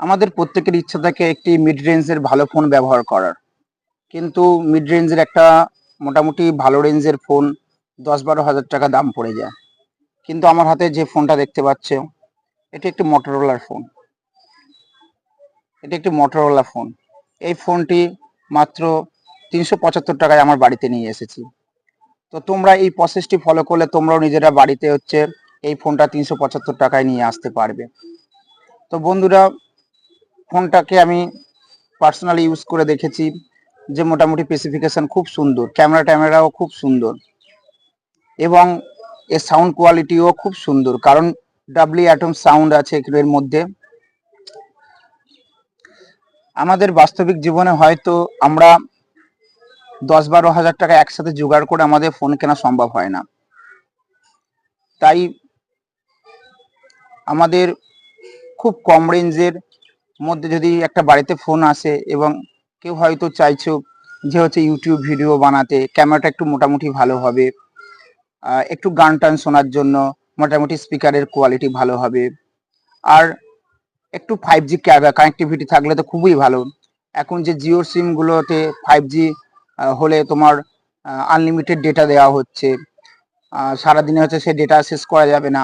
আমাদের প্রত্যেকের ইচ্ছা থাকে একটি মিড রেঞ্জের ভালো ফোন ব্যবহার করার। কিন্তু মিড রেঞ্জের একটা মোটামুটি ভালো রেঞ্জের ফোন ১০-১২ হাজার টাকা দাম পড়ে যায়। কিন্তু আমার হাতে যে ফোনটা দেখতে পাচ্ছ, এটি একটি মটোরোলার ফোন। এটি একটি মটোরোলা ফোন। এই ফোনটি মাত্র ৩৭৫ টাকায় আমার বাড়িতে নিয়ে এসেছি। তো তোমরা এই প্রসেসটি ফলো করলে তোমরাও নিজেরা বাড়িতে এই ফোনটা ৩৭৫ টাকায় নিয়ে আসতে পারবে। তো বন্ধুরা, ফোনটাকে আমি পার্সোনালি ইউজ করে দেখেছি যে মোটামুটি স্পেসিফিকেশন খুব সুন্দর, ক্যামেরাও খুব সুন্দর এবং এর সাউন্ড কোয়ালিটিও খুব সুন্দর, কারণ ডাবলি অ্যাটম সাউন্ড আছে এর মধ্যে। আমাদের বাস্তবিক জীবনে হয়তো আমরা ১০-১২ হাজার টাকা একসাথে জোগাড় করে আমাদের ফোন কেনা সম্ভব হয় না। তাই আমাদের খুব কম রেঞ্জের মধ্যে যদি একটা বাড়িতে ফোন আসে এবং কেউ হয়তো চাইছো যে ইউটিউব ভিডিও বানাতে, ক্যামেরাটা একটু মোটামুটি ভালো হবে, একটু গান টান শোনার জন্য মোটামুটি স্পিকারের কোয়ালিটি ভালো হবে, আর একটু 5G কানেক্টিভিটি থাকলে তো খুবই ভালো। এখন যে জিও সিমগুলোতে 5G হলে তোমার আনলিমিটেড ডেটা দেওয়া হচ্ছে, সারাদিনে সেই ডেটা শেষ করা যাবে না।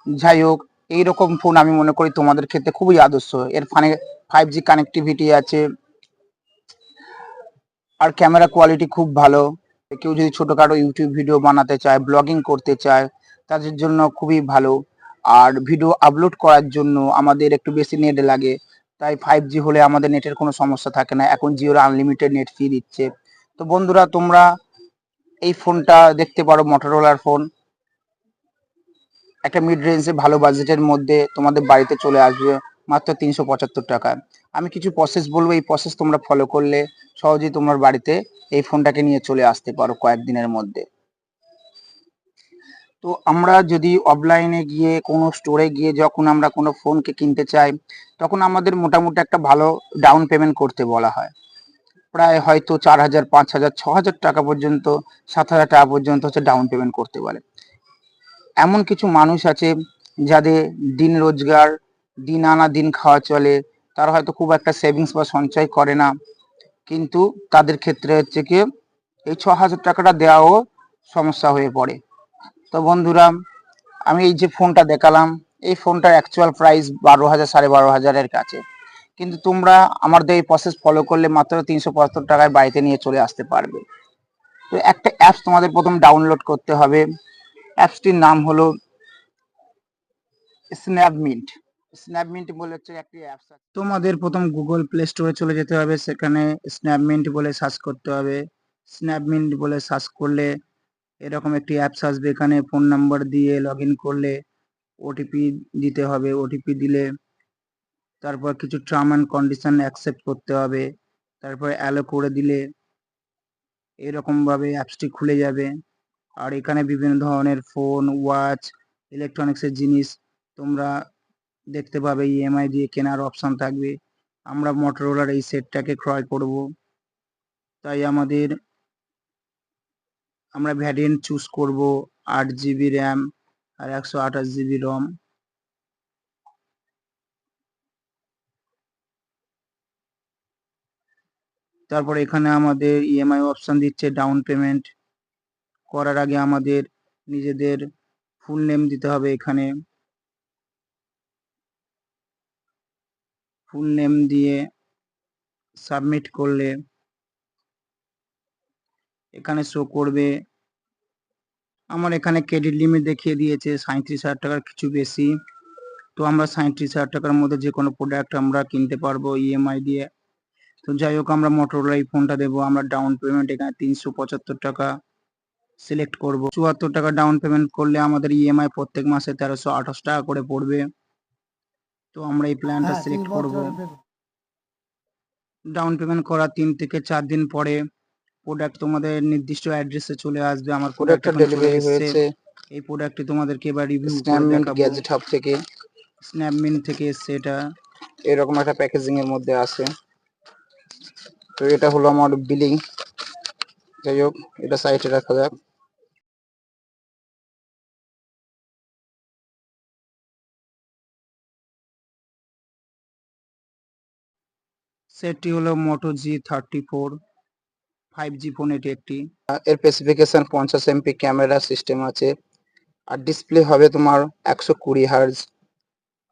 যাই হোক, এইরকম ফোন আমি মনে করি তোমাদের ক্ষেত্রে খুবই আদর্শ। এর 5G কানেক্টিভিটি আছে, আর ক্যামেরা কোয়ালিটি খুব ভালো। কেউ যদি ছোটখাটো ইউটিউব ভিডিও বানাতে চায়, ব্লগিং করতে চায়, তাদের জন্য খুবই ভালো। আর ভিডিও আপলোড করার জন্য আমাদের একটু বেশি নেট লাগে, তাই 5G হলে আমাদের নেটের কোনো সমস্যা থাকে না। এখন জিওর আনলিমিটেড নেট ফ্রি দিচ্ছে। তো বন্ধুরা, তোমরা এই ফোনটা দেখতে পারো, মটোরোলার ফোন, একটা মিড রেঞ্জে ভালো বাজেটের মধ্যে তোমাদের বাড়িতে চলে আসবে মাত্র ৩৭৫ টাকায়। আমি কিছু প্রসেস বলবো, এই প্রসেস তোমরা ফলো করলে সহজেই তোমার বাড়িতে এই ফোনটাকে নিয়ে চলে আসতে পারো কয়েকদিনের মধ্যে। তো আমরা যদি অফলাইনে গিয়ে কোনো স্টোরে গিয়ে যখন আমরা কোনো ফোনকে কিনতে চাই, তখন আমাদের মোটামুটি একটা ভালো ডাউন পেমেন্ট করতে বলা হয়। প্রায় হয়তো ৪,০০০, ৫,০০০, ৬,০০০ টাকা পর্যন্ত, ৭,০০০ টাকা পর্যন্ত ডাউন পেমেন্ট করতে বলে। এমন কিছু মানুষ আছে যাদের দিন রোজগার, দিন আনা দিন খাওয়া চলে, তারা হয়তো খুব একটা সেভিংস বা সঞ্চয় করে না, কিন্তু তাদের ক্ষেত্রে কি এই ৬,০০০ টাকাটা দেওয়াও সমস্যা হয়ে পড়ে। তো বন্ধুরা, আমি এই যে ফোনটা দেখালাম, এই ফোনটার অ্যাকচুয়াল প্রাইস ১২,০০০, ১২,৫০০-এর কাছে, কিন্তু তোমরা আমাদের এই প্রসেস ফলো করলে মাত্র ৩৭৫ টাকায় বাড়িতে নিয়ে চলে আসতে পারবে। তো একটা অ্যাপস তোমাদের প্রথম ডাউনলোড করতে হবে। অ্যাপসটির নাম হলো স্ন্যাপমিন্ট। স্ন্যাপমিন্ট বলে একটি অ্যাপস আছে। তোমাদের প্রথম গুগল প্লে স্টোরে চলে যেতে হবে, সেখানে স্ন্যাপমিন্ট বলে সার্চ করতে হবে। স্ন্যাপমিন্ট বলে সার্চ করলে এরকম একটি অ্যাপস আসবে। এখানে ফোন নাম্বার দিয়ে লগ ইন করলে ওটিপি দিতে হবে। ওটিপি দিলে তারপর কিছু টার্ম অ্যান্ড কন্ডিশন অ্যাকসেপ্ট করতে হবে। তারপর অ্যালো করে দিলে এরকমভাবে অ্যাপসটি খুলে যাবে। আর এখানে বিভিন্ন ধরনের ফোন, ওয়াচ, ইলেকট্রনিক্সের জিনিস তোমরা দেখতে পাবে। ইএমআই দিয়ে কেনার অপশন থাকবে। আমরা মটোরোলার এই সেটটাকে ক্রয় করব, তাই আমরা ভ্যারিয়েন্ট চুজ করব 8 GB র্যাম আর 128 GB রম। তারপর এখানে আমাদের ইএমআই অপশন দিচ্ছে। ডাউন পেমেন্ট করার আগে আমাদের নিজেদের ফুল নেম দিতে হবে। এখানে ফুল নেম দিয়ে সাবমিট করলে এখানে শো করবে। আমার এখানে ক্রেডিট লিমিট দেখিয়ে দিয়েছে ৩৭,০০০ টাকার কিছু বেশি। তো আমরা ৩৭,০০০ টাকার মধ্যে যে কোনো প্রোডাক্ট আমরা কিনতে পারবো ইএমআই দিয়ে। তো যাই হোক, আমরা মটোরোলা এই ফোনটা দেবো। আমরা ডাউন পেমেন্ট এখানে ৩৭৫ টাকা সিলেক্ট করব। ৭৪ টাকা ডাউন পেমেন্ট করলে আমাদের ইএমআই প্রত্যেক মাসে ১৩২৮ টাকা করে পড়বে। তো আমরা এই প্ল্যানটা সিলেক্ট করব। ডাউন পেমেন্ট করার ৩ থেকে ৪ দিন পরে প্রোডাক্ট তোমাদের নির্দিষ্ট অ্যাড্রেসে চলে আসবে। আমার প্রোডাক্ট ডেলিভারি হয়েছে। এই প্রোডাক্টটি তোমাদেরকে এবার রিভিউ করে দেখাবো। গ্যাজেট হাব থেকে, স্ন্যাপমিন্ট থেকে এসছে। এটা এরকম একটা প্যাকেজিং এর মধ্যে আছে। তো এটা হলো আমার বিলিং। যাই হোক, এটা সাইডে রাখা যাক। সেটটি হলো মোটো G34 5G ফোন এটি একটি। এর স্পেসিফিকেশন 50 MP ক্যামেরা সিস্টেম আছে, আর ডিসপ্লে হবে তোমার 120 হার্জ,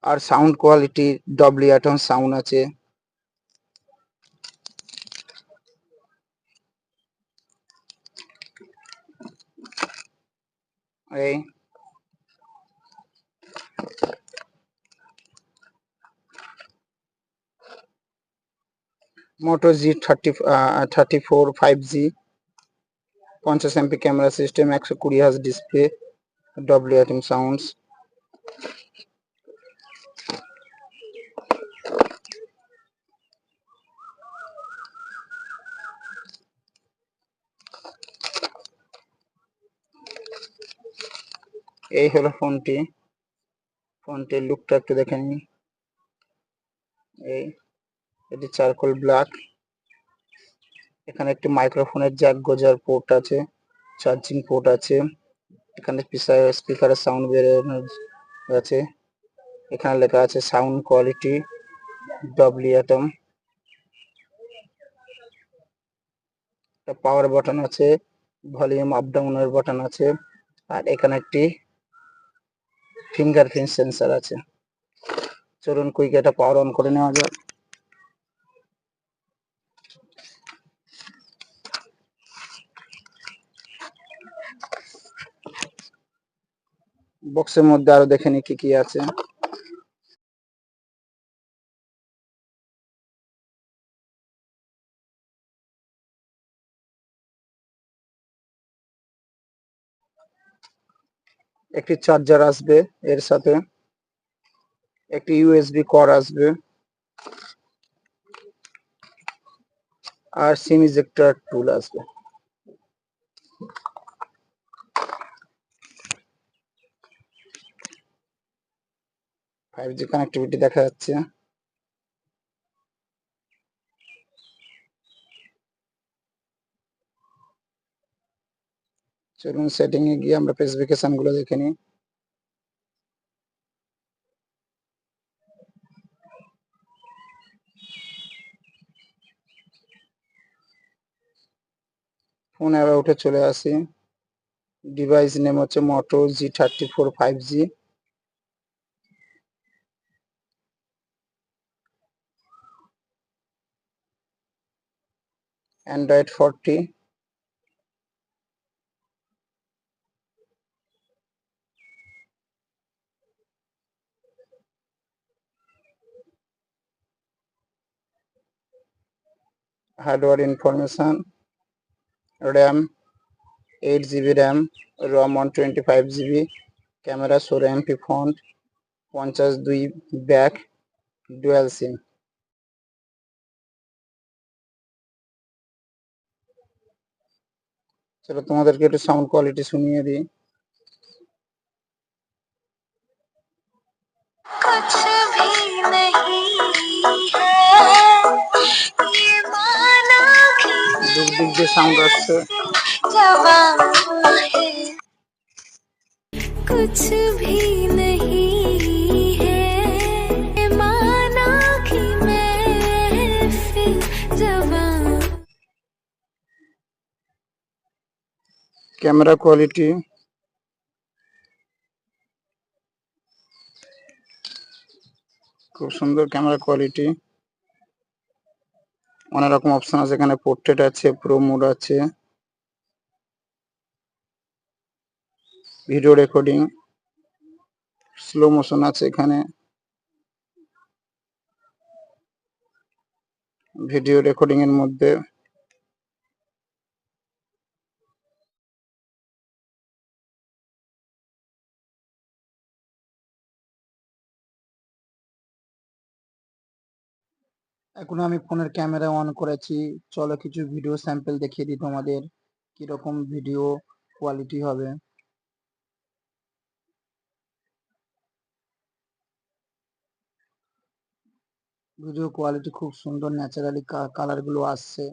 আর সাউন্ড কোয়ালিটি ডবলি অ্যাটম সাউন্ড আছে। এই Moto G34 5G 50 MP camera system, 120 hertz display, ডবলি অ্যাটম সাউন্ডস। এই হলো ফোনটির লুকটা একটু দেখে নিন। এটি চারকোল ব্ল্যাক। এখানে একটি মাইক্রোফোনের জ্যাক গোজার পোর্ট আছে, চার্জিং পোর্ট আছে, এখানে স্পিকারের সাউন্ড বেরোনোর আছে। এখানে লেখা আছে সাউন্ড কোয়ালিটি ডবলি অ্যাটম। একটা পাওয়ার বাটন আছে, ভলিউম আপ ডাউনের বাটন আছে, আর এখানে একটি ফিঙ্গারপ্রিন্ট সেন্সর আছে। চলুন কুইক এটা পাওয়ার অন করে নেওয়া যাক। বক্সের মধ্যে আরো দেখে নি কি কি আছে। একটি চার্জার আসবে এর সাথে, একটি ইউএসবি কর্ড আসবে, আর সিম ইজেক্টর টুল আসবে। 5G কানেক্টিভিটি দেখা যাচ্ছে। চলুন সেটিং এ গিয়ে আমরা স্পেসিফিকেশন গুলো দেখে নিই। ফোন অ্যাবাউটে চলে আসি। ডিভাইস নেম হচ্ছে Moto G34 5G। Android 40। Hardware information, RAM 8GB RAM, ROM 125GB, camera 16 MP front, 52 back, dual SIM. চলো তোমাদেরকে একটু সাউন্ড কোয়ালিটি শুনিয়ে দিই। कुछ भी नहीं है ये माना कि दिख দিয়ে সাউন্ড আসছে। जवान है कुछ भी नहीं है ये माना कि मैं फिर जवान। ক্যামেরা কোয়ালিটি খুব সুন্দর, ক্যামেরা কোয়ালিটি। অনেক রকম অপশন আছে এখানে, পোর্ট্রেট আছে, প্রো মোড আছে, ভিডিও রেকর্ডিং, স্লো মোশন আছে এখানে, ভিডিও রেকর্ডিং এর মধ্যে এখন আমি ফোনের ক্যামেরা অন করেছি। চলো কিছু ভিডিও স্যাম্পল দেখিয়ে দিই তোমাদের কিরকম ভিডিও কোয়ালিটি হবে। ভিডিও কোয়ালিটি খুব সুন্দর, ন্যাচারালি কালার গুলো আসছে।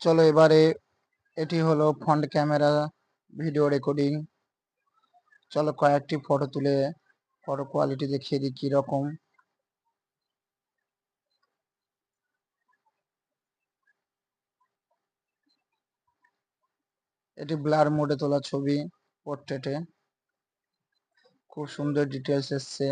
চলো এবারে এটি হলো ফ্রন্ট ক্যামেরা ভিডিও রেকর্ডিং। চলো কয়েকটি ফটো তুলে ফটো কোয়ালিটি দেখিয়ে দিই কিরকম। এটি ব্লার মোডে তোলা ছবি, পোর্ট্রেটে খুব সুন্দর ডিটেলস এসছে।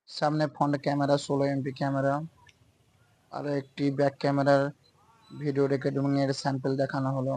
সামনে ফ্রন্ট ক্যামেরা 16 MP ক্যামেরা, আরো একটি ব্যাক ক্যামেরার ভিডিও রেকর্ডিং এর স্যাম্পল দেখানো হলো।